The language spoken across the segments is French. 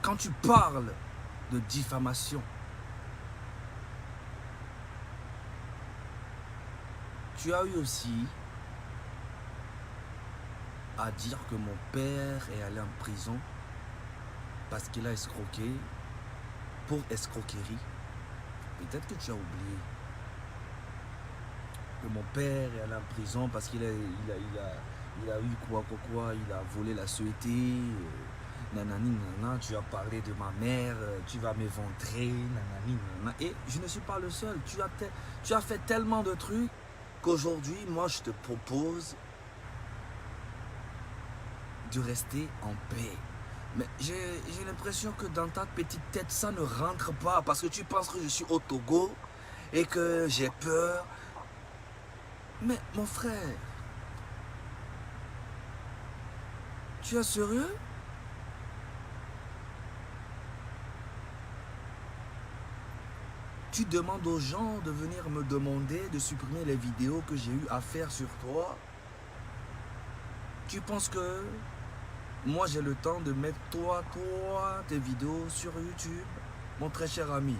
quand tu parles de diffamation, tu as eu aussi à dire que mon père est allé en prison parce qu'il a escroqué pour escroquerie. Peut-être que tu as oublié que mon père est allé en prison parce qu'il a eu quoi, il a volé la société. Nanani, nanana, tu as parlé de ma mère, tu vas m'éventrer, nanani, nanana. Et je ne suis pas le seul. Tu as fait tellement de trucs qu'aujourd'hui, moi, je te propose de rester en paix. Mais j'ai l'impression que dans ta petite tête, ça ne rentre pas parce que tu penses que je suis au Togo et que j'ai peur. Mais mon frère, tu es sérieux? Tu demandes aux gens de venir me demander de supprimer les vidéos que j'ai eu à faire sur toi. Tu penses que moi j'ai le temps de mettre toi, tes vidéos sur YouTube? Mon très cher ami,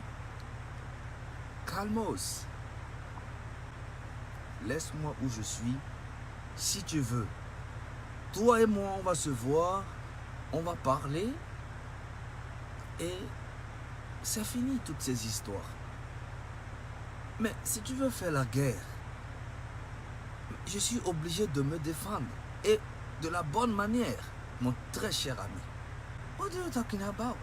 calmos. Laisse-moi où je suis, si tu veux. Toi et moi, on va se voir, on va parler et c'est fini toutes ces histoires. Mais si tu veux faire la guerre, je suis obligé de me défendre et de la bonne manière, mon très cher ami. What are you talking about?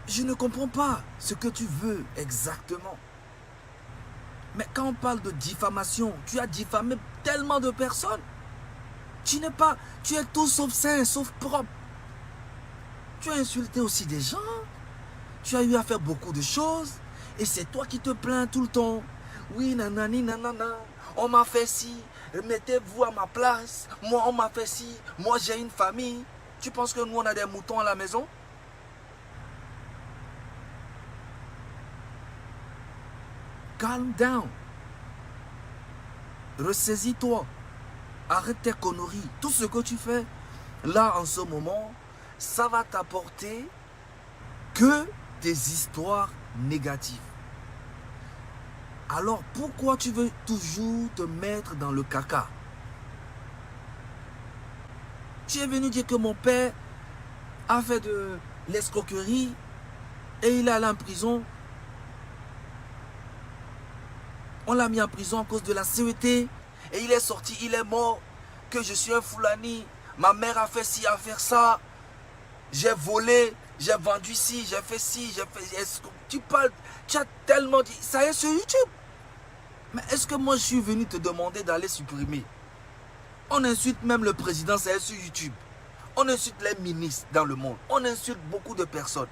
Je ne comprends pas ce que tu veux exactement. Mais quand on parle de diffamation, tu as diffamé tellement de personnes. Tu es tout sauf sain, sauf propre. Tu as insulté aussi des gens. Tu as eu à faire beaucoup de choses. Et c'est toi qui te plains tout le temps. Oui, nanani, nanana. On m'a fait ci. Mettez-vous à ma place. Moi, on m'a fait ci. Moi, j'ai une famille. Tu penses que nous, on a des moutons à la maison? Calm down. Ressaisis-toi. Arrête tes conneries. Tout ce que tu fais, là, en ce moment, ça va t'apporter que des histoires négatives. Alors, pourquoi tu veux toujours te mettre dans le caca? Tu es venu dire que mon père a fait de l'escroquerie et il est allé en prison. On l'a mis en prison à cause de la CET et il est sorti, il est mort. Que je suis un Fulani, ma mère a fait ci, a fait ça. J'ai volé, j'ai vendu ci, j'ai fait ci, j'ai fait... Tu parles, tu as tellement dit, ça est sur YouTube. Mais est-ce que moi je suis venu te demander d'aller supprimer? On insulte même le président, ça est sur YouTube. On insulte les ministres dans le monde. On insulte beaucoup de personnes.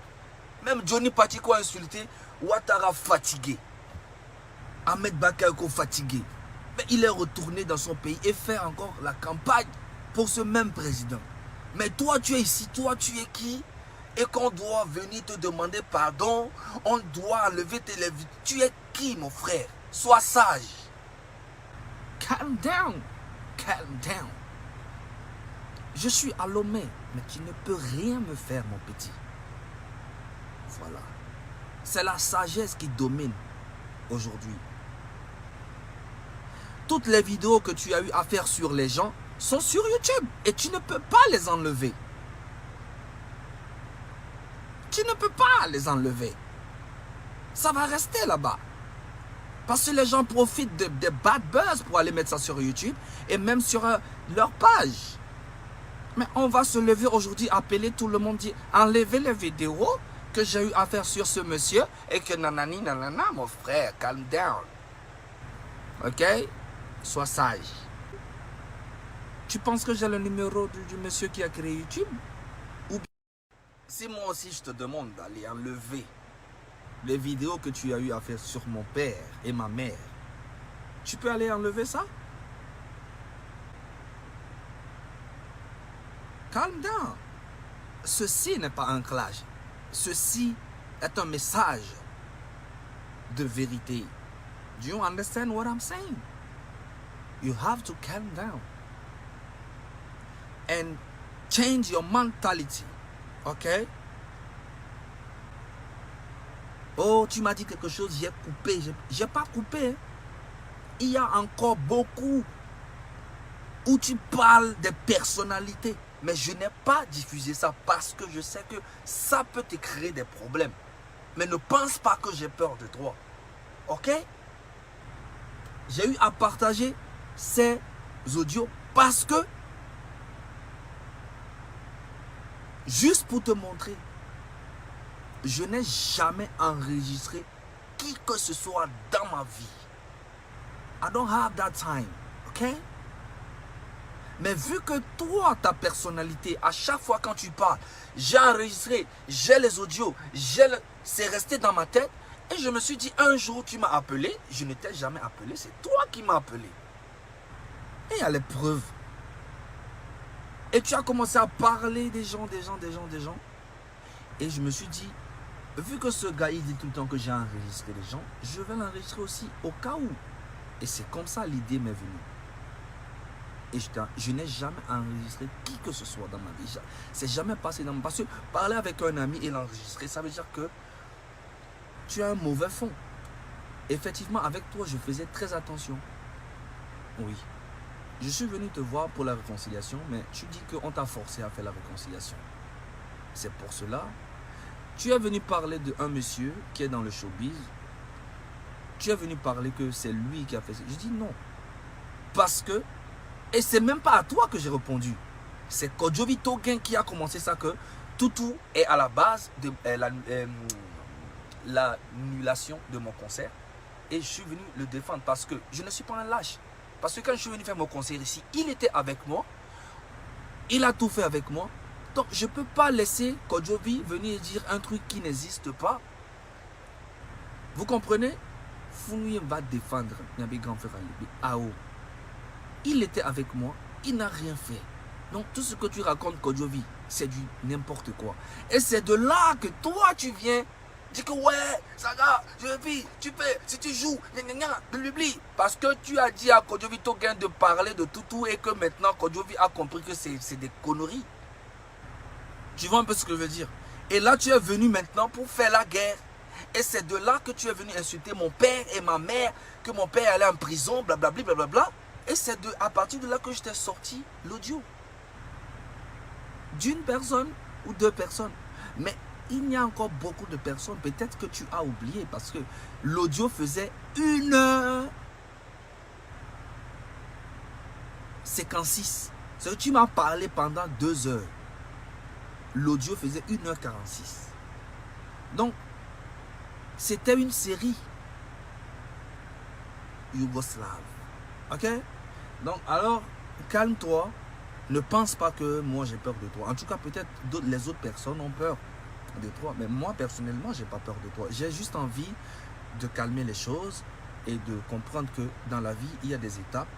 Même Johnny Patiko a insulté Ouattara fatigué. Ahmed Bakayoko fatigué. Mais il est retourné dans son pays et fait encore la campagne pour ce même président. Mais toi, tu es ici, toi, tu es qui? Et qu'on doit venir te demander pardon, on doit enlever tes vidéos. Tu es qui, mon frère? Sois sage. Calm down. Calm down. Je suis à Lomé, mais tu ne peux rien me faire, mon petit. Voilà. C'est la sagesse qui domine aujourd'hui. Toutes les vidéos que tu as eu à faire sur les gens sont sur YouTube et tu ne peux pas les enlever. Tu ne peux pas les enlever. Ça va rester là-bas. Parce que les gens profitent des bad buzz pour aller mettre ça sur YouTube et même sur leur page. Mais on va se lever aujourd'hui, appeler tout le monde, dire enlevez les vidéos que j'ai eu à faire sur ce monsieur et que nanani nanana, mon frère, calm down. Ok? Sois sage. Tu penses que j'ai le numéro du monsieur qui a créé YouTube? Ou bien, si moi aussi je te demande d'aller enlever les vidéos que tu as eu à faire sur mon père et ma mère, tu peux aller enlever ça? Calm down. Ceci n'est pas un clash. Ceci est un message de vérité. Do you understand what I'm saying? You have to calm down. And Change your mentality. Ok? Oh, tu m'as dit quelque chose, j'ai coupé. J'ai pas coupé. Hein. Il y a encore beaucoup où tu parles des personnalités. Mais je n'ai pas diffusé ça parce que je sais que ça peut te créer des problèmes. Mais ne pense pas que j'ai peur de toi. Ok? J'ai eu à partager ces audios parce que, juste pour te montrer, je n'ai jamais enregistré qui que ce soit dans ma vie. I don't have that time. Ok? Mais vu que toi, ta personnalité, à chaque fois quand tu parles, j'ai enregistré, j'ai les audios, c'est resté dans ma tête. Et je me suis dit, un jour tu m'as appelé, je ne t'ai jamais appelé, c'est toi qui m'as appelé. Et il y a les preuves. Et tu as commencé à parler des gens. Et je me suis dit, vu que ce gars, il dit tout le temps que j'ai enregistré les gens, je vais l'enregistrer aussi au cas où. Et c'est comme ça l'idée m'est venue. Et je n'ai jamais enregistré qui que ce soit dans ma vie. C'est jamais passé dans ma vie. Parce que parler avec un ami et l'enregistrer, ça veut dire que tu as un mauvais fond. Effectivement, avec toi, je faisais très attention. Oui. Je suis venu te voir pour la réconciliation, mais tu dis qu'on t'a forcé à faire la réconciliation. C'est pour cela. Tu es venu parler d'un monsieur qui est dans le showbiz. Tu es venu parler que c'est lui qui a fait ça. Je dis non. Parce que, et c'est même pas à toi que j'ai répondu. C'est Kodjovi Token qui a commencé ça, que Toutou est à la base de l'annulation de mon concert. Et je suis venu le défendre parce que je ne suis pas un lâche. Parce que quand je suis venu faire mon concert ici, il était avec moi. Il a tout fait avec moi. Donc je ne peux pas laisser Kodjovi venir dire un truc qui n'existe pas. Vous comprenez? Founouye va défendre Nyabe Grand Frère Alibi. Ao. Il était avec moi. Il n'a rien fait. Donc tout ce que tu racontes, Kodjovi, c'est du n'importe quoi. Et c'est de là que toi tu viens. Dis que ouais, Saga, tu peux, si tu joues, de l'oubli. Parce que tu as dit à Kodjovi Token de parler de Toutou et que maintenant Kodjovi a compris que c'est des conneries. Tu vois un peu ce que je veux dire? Et là, tu es venu maintenant pour faire la guerre. Et c'est de là que tu es venu insulter mon père et ma mère, que mon père allait en prison, blablabla, blablabla. Et c'est à partir de là que je t'ai sorti l'audio. D'une personne ou deux personnes. Mais il y a encore beaucoup de personnes, peut-être que tu as oublié, parce que l'audio faisait 1h56. C'est que tu m'as parlé pendant 2 heures. L'audio faisait 1h46. Donc, c'était une série yougoslave. Ok? Donc, alors, calme-toi. Ne pense pas que moi j'ai peur de toi. En tout cas, peut-être les autres personnes ont peur de toi. Mais moi, personnellement, j'ai pas peur de toi. J'ai juste envie de calmer les choses et de comprendre que dans la vie, il y a des étapes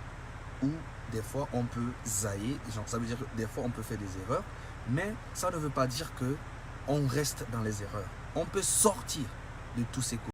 où des fois on peut zailler. Genre, ça veut dire que des fois on peut faire des erreurs. Mais ça ne veut pas dire que on reste dans les erreurs. On peut sortir de tous ces côtés.